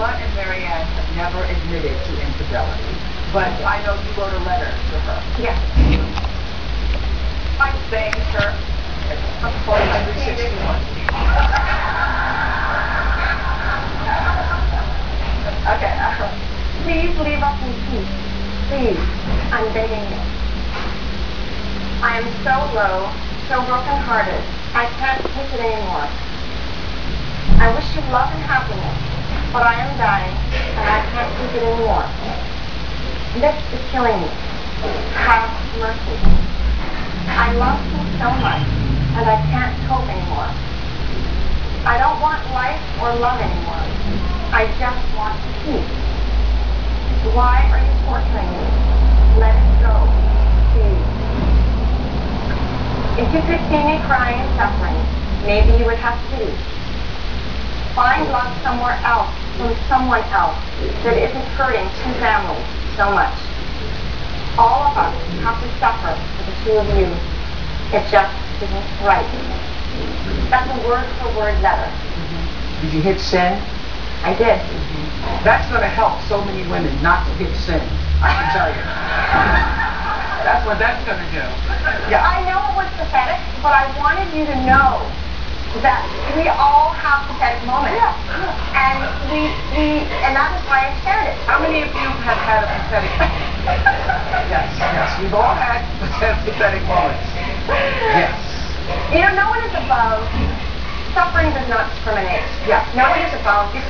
Angela and Marianne have never admitted to infidelity, but I know you wrote a letter to her. Yes. I begged her at 461. Okay. Please leave us in peace. Please. I'm begging you. I am so low, so brokenhearted. I can't take it anymore. I wish you love and happiness, but I am dying, and I can't take it anymore. This is killing me. Have mercy. I love him so much, and I can't cope anymore. I don't want life or love anymore. I just want peace. Why are you torturing me? Let it go, please. If you could see me crying and suffering, maybe you would have pity. Find love somewhere else, from someone else, that isn't hurting two families so much. All of us have to suffer for the two of you. It just isn't right. That's a word-for-word letter. Did you hit send? I did. That's going to help so many women not to hit send, I can tell you. That's what that's going to do. Yeah. I know it was pathetic, but I wanted you to know that we all have pathetic moments. Yeah. And and that is why I shared it. How many of you have had a pathetic moment? Yes, we've all had pathetic moments. Yes. You know, no one is above. Suffering does not discriminate. Yeah. No one is above this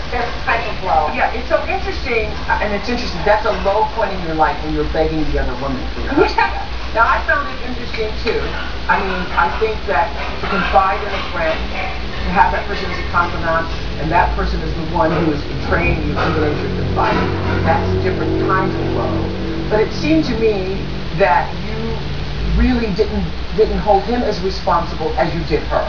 type of blow. Yeah, it's so interesting, and it's interesting, that's a low point in your life when you're begging the other woman for your husband. Now, I found it interesting, too. I mean, I think that to confide in a friend, to have that person as a confidant, and that person is the one who is betraying you, even as you're confiding, that's different kinds of blow. But it seemed to me that you really didn't hold him as responsible as you did her.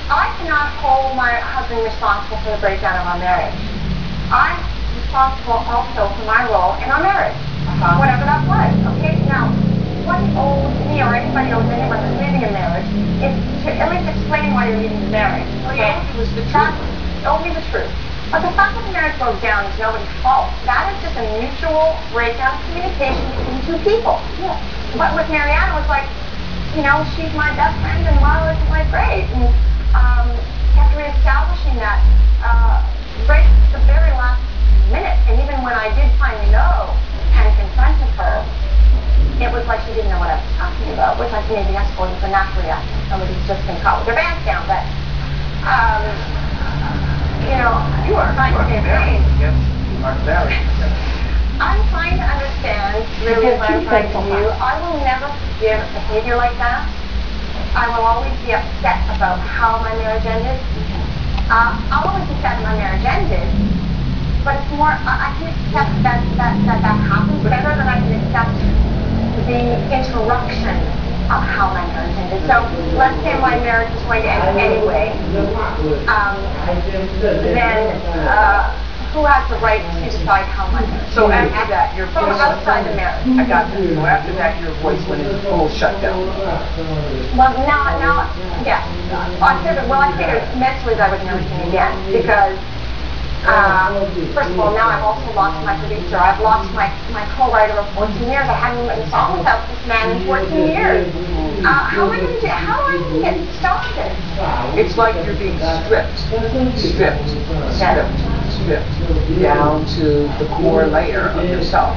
I cannot hold my husband responsible for the breakdown of our marriage. I'm responsible also for my role in our marriage, whatever that was. Okay, now, what he owes me or anybody owes anyone that's leaving a marriage is to at least explain why you're leaving the marriage. Okay, It was the truth. Owe me the truth. But the fact that the marriage broke down is nobody's fault. That is just a mutual breakdown of communication between two people. Yeah. But with Marianne, it was like, you know, she's my best friend and Marla is my great. And kept reestablishing that right at the very last minute. And even when I did finally know and confronted her, it was like she didn't know what I was talking about, which maybe I suppose is a natural reaction. Somebody's just been caught with their pants down. But, you know, You are very. Yes, you are very. I'm trying to understand really what I'm trying to do. I will never forgive behavior like that. I will always be upset about how my marriage ended. I'll always be sad that my marriage ended, but it's more, I can accept that happens better than I can accept the interruption of how my marriage ended. So let's say my marriage is going to end anyway, then who has the right to decide how my marriage So after that, your from voice... outside the marriage. I got that. So after that, your voice went into full shutdown. Well, now, yeah. I figured mentally I would never sing again because, first of all, now I've also lost my producer. I've lost my co-writer of 14 years. I haven't written a song without this man in 14 years. How am I going to get started? It's like you're being stripped down to the core layer of yourself.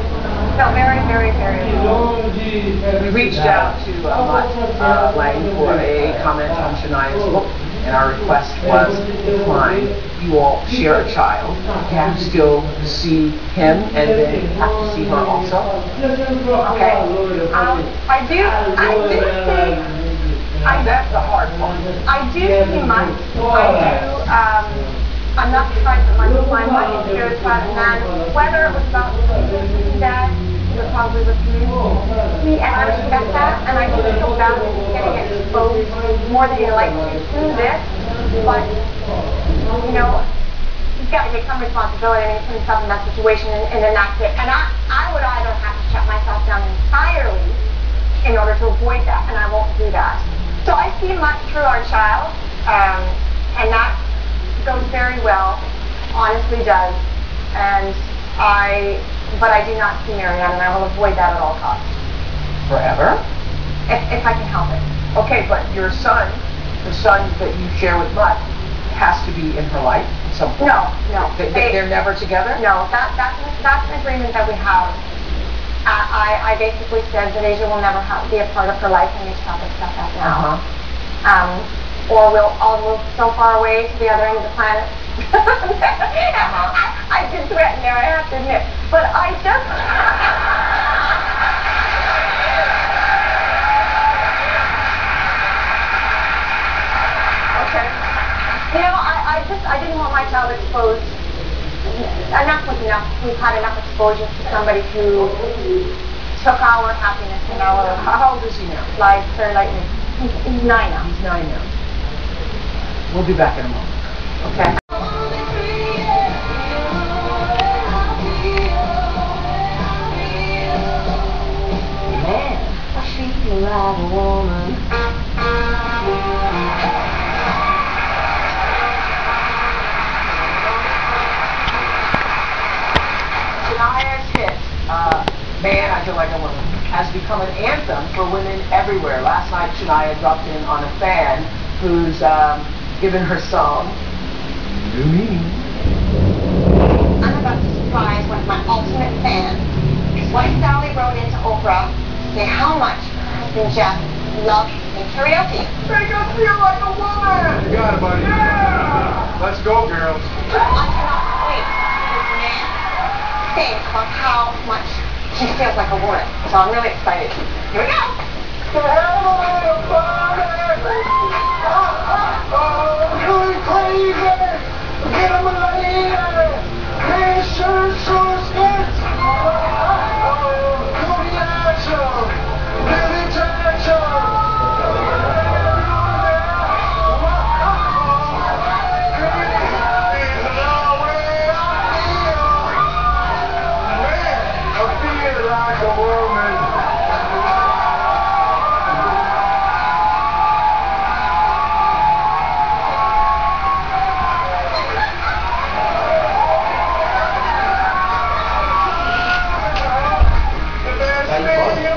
No, very, very, very. We reached out to Mutt Lang for a comment on Shania's book, and our request was declined. You all share a child. You still see him and then have to see her also. Okay. I do see. That's the hard one. I do see Mutt. I'm not surprised that my money here is private man. Whether it was about his dad, he was probably with me. And I respect that, and I do feel bad that he's getting exposed more than he likes to through this. But, you know, he's got to take some responsibility. I mean, he put himself in that situation, and then that's it. And I would either have to shut myself down entirely in order to avoid that, and I won't do that. So I see much through our child, and that goes very well, honestly does. and but I do not see Marianne, and I will avoid that at all costs. Forever? If I can help it. Okay, but your son, the son that you share with Mutt, has to be in her life at some point. No. They're never together? No, that's an agreement that we have. I basically said that Asia will never be a part of her life, and you just have to accept that now. Or we'll so far away to the other end of the planet. I did threaten there, I have to admit. But I just... Okay. You know, I didn't want my child exposed. Enough was enough. We've had enough exposure to somebody who took our happiness and our... How old is he now? Lives very lightly. He's 9 now. He's 9 now. We'll be back in a moment. Okay. Man, she like a woman. Shania's hit, Man, I Feel Like a Woman, has become an anthem for women everywhere. Last night, Shania dropped in on a fan who's given her song new meaning. I'm about to surprise one of my ultimate fans. Wife Sally wrote into Oprah to say how much her husband Jeff loves singing karaoke. Make us feel like a woman! You got it, buddy. Yeah! Let's go, girls. I cannot wait to hear this man sing about how much he feels like a woman. So I'm really excited. Here we go.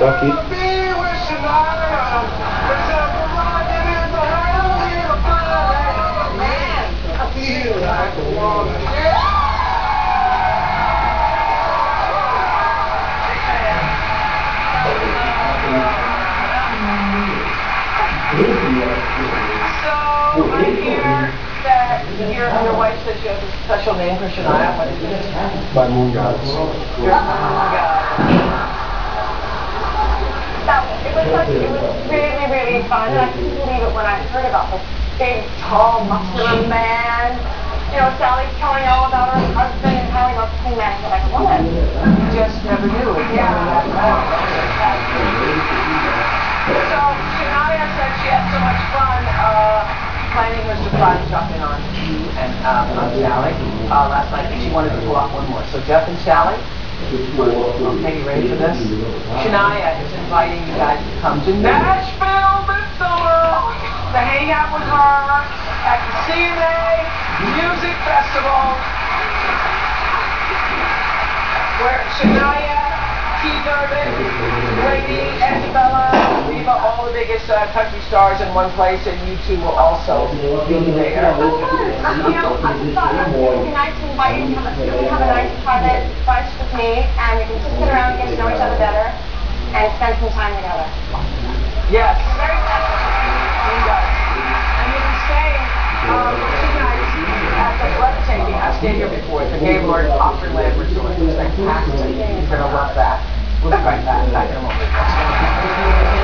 Ducky. So I hear that your wife says you have a special name for Shania. What is it? My moon goddess. Your moon goddess. It was really, really fun. I couldn't believe it when I heard about this big, tall, muscular man. You know, Sally's telling all about her husband and how he loves to sing Man I Feel Like a Woman. You just never knew it. Yeah. So Shania said she had so much fun planning her surprise dropping on you and on Sally last night. She wanted to pull off one more. So Jeff and Sally, okay, you ready for this? Shania is inviting you guys to come to Nashville this summer to hang out with her at the CNA Music Festival, where Shania, Keith Urban, Brady, Isabella, Viva, all the biggest country stars in one place, and you two will also be there. You know, I just thought it would be nice to invite you to have a nice private brunch with me, and we can just sit around and get to know each other better and spend some time together. Yes. Very special. You guys. And you'll be staying for 2 nights at the breathtaking, I've stayed here before, the Gaylord Opryland Resort. It's fantastic. You're going to love that. We'll be right back in a moment.